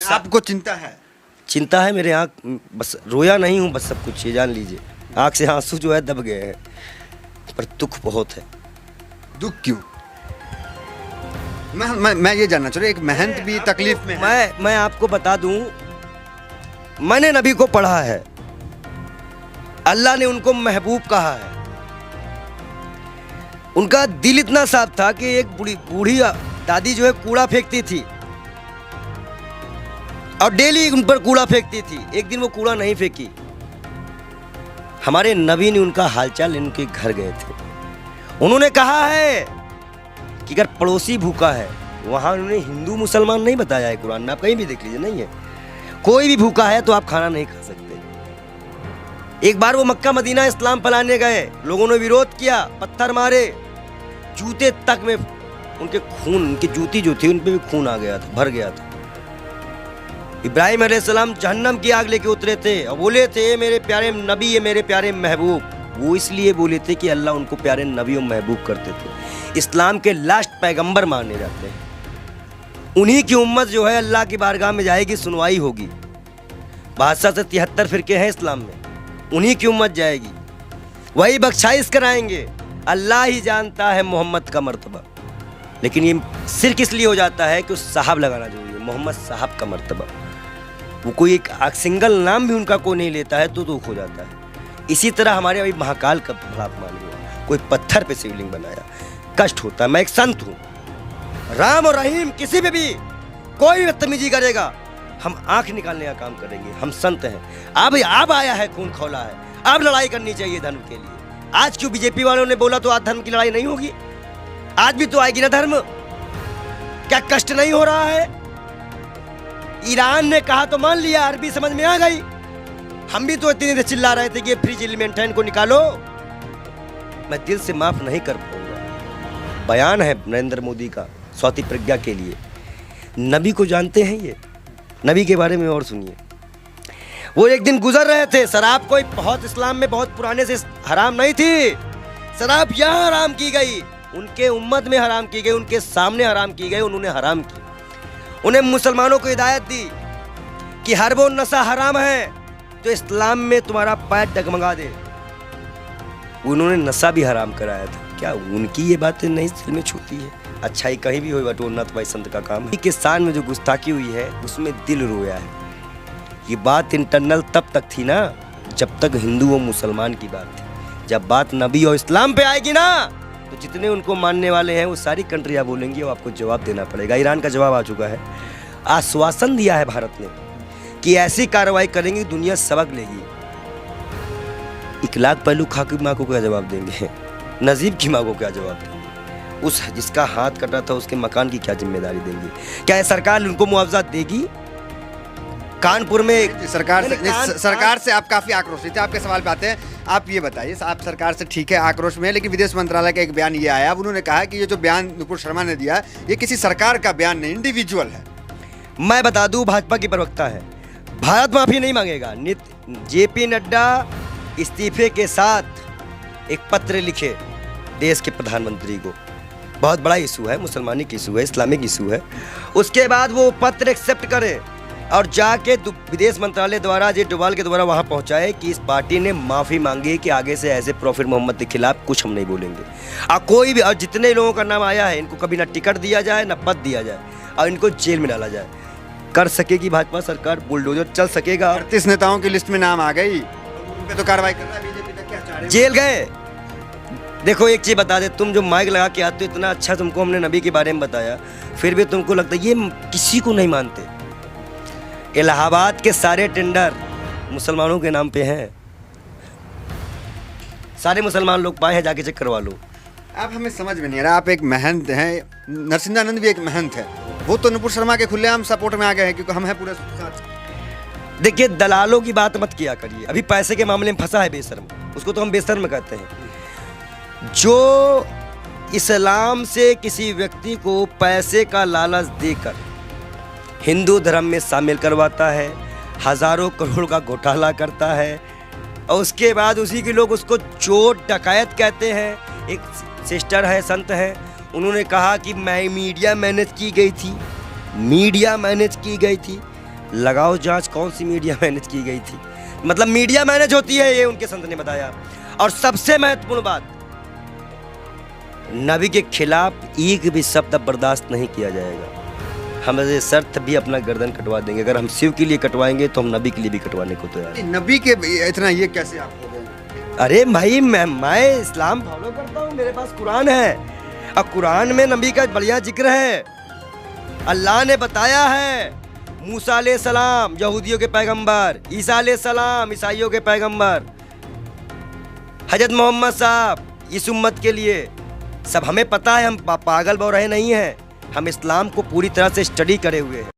आपको चिंता है? चिंता है, मेरे आँख, बस रोया नहीं हूँ, बस सब कुछ ये जान लीजिए, आँख से आंसू जो है दब गए हैं, पर दुख बहुत है। दुख क्यों? मैं ये जानना चाह रहा हूँ, एक महंत भी तकलीफ में है। मैं आपको बता दूं, मैंने नबी को पढ़ा है, अल्लाह ने उनको महबूब कहा है। उनका दिल इतना साफ था कि एक बूढ़ी दादी जो है कूड़ा फेंकती थी और डेली उन पर कूड़ा फेंकती थी। एक दिन वो कूड़ा नहीं फेंकी, हमारे नबी ने उनका हालचाल उनके घर गए थे। उन्होंने कहा है कि अगर पड़ोसी भूखा है, वहां उन्होंने हिंदू मुसलमान नहीं बताया है कुरान में, आप कहीं भी देख लीजिए, नहीं है। कोई भी भूखा है तो आप खाना नहीं खा सकते। एक बार वो मक्का मदीना इस्लाम फैलाने गए, लोगों ने विरोध किया, पत्थर मारे, जूते तक में उनके खून, उनकी जूती जो थी उन पे भी खून आ गया था, भर गया था। इब्राहिम अलैहिस्सलाम जहन्नम की आग लेके उतरे थे और बोले थे मेरे प्यारे नबी, ये मेरे प्यारे महबूब। वो इसलिए बोले थे कि अल्लाह उनको प्यारे नबी और महबूब करते थे। इस्लाम के लास्ट पैगंबर माने जाते हैं। उन्हीं की उम्मत जो है अल्लाह की बारगाह में जाएगी, सुनवाई होगी। 62 से 73 फिरके हैं इस्लाम में, उन्हीं की उम्मत जाएगी, वही बख्शाइश कराएंगे। अल्लाह ही जानता है मोहम्मद का मर्तबा, लेकिन ये सिर्फ इसलिए हो जाता है कि उस साहब लगाना जरूरी है, मोहम्मद साहब का मर्तबा। वो कोई एक सिंगल नाम भी उनका कोई नहीं लेता है तो दुख हो जाता है। इसी तरह हमारे अभी महाकाल का भला अपमान हुआ, कोई पत्थर पे शिवलिंग बनाया, कष्ट होता है। मैं एक संत हूँ, राम और रहीम किसी पे भी कोई बदतमीजी करेगा, हम आंख निकालने का काम करेंगे। हम संत हैं। अब आया है, खून खौला है, अब लड़ाई करनी चाहिए धर्म के लिए। आज क्यों बीजेपी वालों ने बोला तो आज धर्म की लड़ाई नहीं होगी? आज भी तो आएगी ना धर्म। क्या कष्ट नहीं हो रहा है? ईरान ने कहा तो मान लिया, अरबी समझ में आ गई। हम भी तो इतनी देर चिल्ला रहे थे कि फ्रिज एलिमेंट है, इनको निकालो। मैं दिल से माफ नहीं कर पाऊंगा। बयान है नरेंद्र मोदी का स्वाति प्रज्ञा के लिए। नबी को जानते हैं ये? नबी के बारे में और सुनिए। वो एक दिन गुजर रहे थे, शराब कोई बहुत इस्लाम में बहुत पुराने से हराम नहीं थी। शराब यहाँ हराम की गई, उनके उम्मत में हराम की गई, उनके सामने हराम की गई, उन्होंने हराम की। उन्हें मुसलमानों को हिदायत दी कि हर वो नशा हराम है तो इस्लाम में तुम्हारा पैर डगमगा दे। उन्होंने नशा भी हराम कराया था। क्या उनकी ये बातें नहीं दिल में छूती है? अच्छाई कहीं भी हो बटोरना तो भाई संत का काम है। किसान में जो गुस्ताखी हुई है उसमें दिल रोया है। ये बात इंटरनल तब तक थी ना जब तक हिंदू और मुसलमान की बात थी। जब बात नबी और इस्लाम पे आएगी ना तो जितने उनको मानने वाले हैं वो सारी कंट्रियां बोलेंगी और आपको जवाब देना पड़ेगा। ईरान का जवाब आ चुका है। आश्वासन दिया है भारत ने कि ऐसी कार्रवाई करेंगे दुनिया सबक लेगी। इकलाक पहलू खा की माँ को क्या जवाब देंगे? नजीब की माँ को क्या जवाब देंगे? उस जिसका हाथ कटा था उसके मकान की क्या जिम्मेदारी देंगे? क्या सरकार उनको मुआवजा देगी? कानपुर में सरकार से आप काफी आक्रोशित थे। आपके सवाल पे आते हैं। आप ये बताइए, आप सरकार से ठीक है आक्रोश में, लेकिन विदेश मंत्रालय का एक बयान ये आया, अब उन्होंने कहा कि ये जो बयान नुपुर शर्मा ने दिया ये किसी सरकार का बयान नहीं, इंडिविजुअल है। मैं बता दूं, भाजपा की प्रवक्ता है, भारत माफी नहीं मांगेगा। जेपी नड्डा इस्तीफे के साथ एक पत्र लिखे देश के प्रधानमंत्री को। बहुत बड़ा इशू है, मुसलमानिक इशू है, इस्लामिक इशू है। उसके बाद वो पत्र एक्सेप्ट करे और जाके विदेश मंत्रालय द्वारा जे डोभाल के द्वारा वहां पहुंचाए कि इस पार्टी ने माफी मांगी कि आगे से ऐसे प्रॉफिट मोहम्मद के खिलाफ कुछ हम नहीं बोलेंगे। और कोई भी, और जितने लोगों का नाम आया है इनको कभी ना टिकट दिया जाए ना पद दिया जाए और इनको जेल में डाला जाए। कर सकेगी भाजपा सरकार, बुलडोजर चल सकेगा। 38 नेताओं की लिस्ट में नाम आ गई, उन पे तो कार्रवाई कर रहा है बीजेपी तक। क्या चाह रहे? जेल गए। देखो एक चीज बता दे, तुम जो माइक लगा के आते हो, इतना अच्छा तुमको हमने नबी के बारे में बताया, फिर भी तुमको लगता है ये किसी को नहीं मानते। इलाहाबाद के सारे टेंडर मुसलमानों के नाम पे हैं। सारे मुसलमान लोग पाए हैं, जाके चेक करवा लो। आप हमें समझ में नहीं आ रहा। आप एक महंत हैं, नरसिंहानंद भी एक महंत है, वो तो नुपुर शर्मा के खुलेआम सपोर्ट में आ गए हैं क्योंकि हम हैं पूरे साथ। देखिए दलालों की बात मत किया करिए। अभी पैसे के मामले में फंसा है बेशर्म, उसको तो हम बेशर्म कहते हैं। जो इस्लाम से किसी व्यक्ति को पैसे का लालच देकर हिंदू धर्म में शामिल करवाता है, हजारों करोड़ का घोटाला करता है और उसके बाद उसी के लोग उसको चोर डकैत कहते हैं। एक सिस्टर है, संत है, उन्होंने कहा कि मैं मीडिया मैनेज की गई थी, मीडिया मैनेज की गई थी। लगाओ जांच कौन सी मीडिया मैनेज की गई थी, मतलब मीडिया मैनेज होती है, ये उनके संत ने बताया। और सबसे महत्वपूर्ण बात, नबी के खिलाफ एक भी शब्द बर्दाश्त नहीं किया जाएगा। हम ये शर्त भी अपना गर्दन कटवा देंगे, अगर हम शिव के लिए कटवाएंगे तो हम नबी के लिए भी कटवाने को तैयार हैं। नबी के इतना ये कैसे आप हो गए? अरे भाई मैं इस्लाम फॉलो करता हूँ, मेरे पास कुरान है और कुरान में नबी का बढ़िया जिक्र है। अल्लाह ने बताया है, मूसा अलैहिस्सलाम यहूदियों के पैगंबर, ईसा अलैहिस्सलाम ईसाइयों के पैगंबर, हजरत मोहम्मद साहब इस उम्मत के लिए सब हमें पता है। हम पागल बौराहे नहीं हैं, हम इस्लाम को पूरी तरह से स्टडी करे हुए हैं।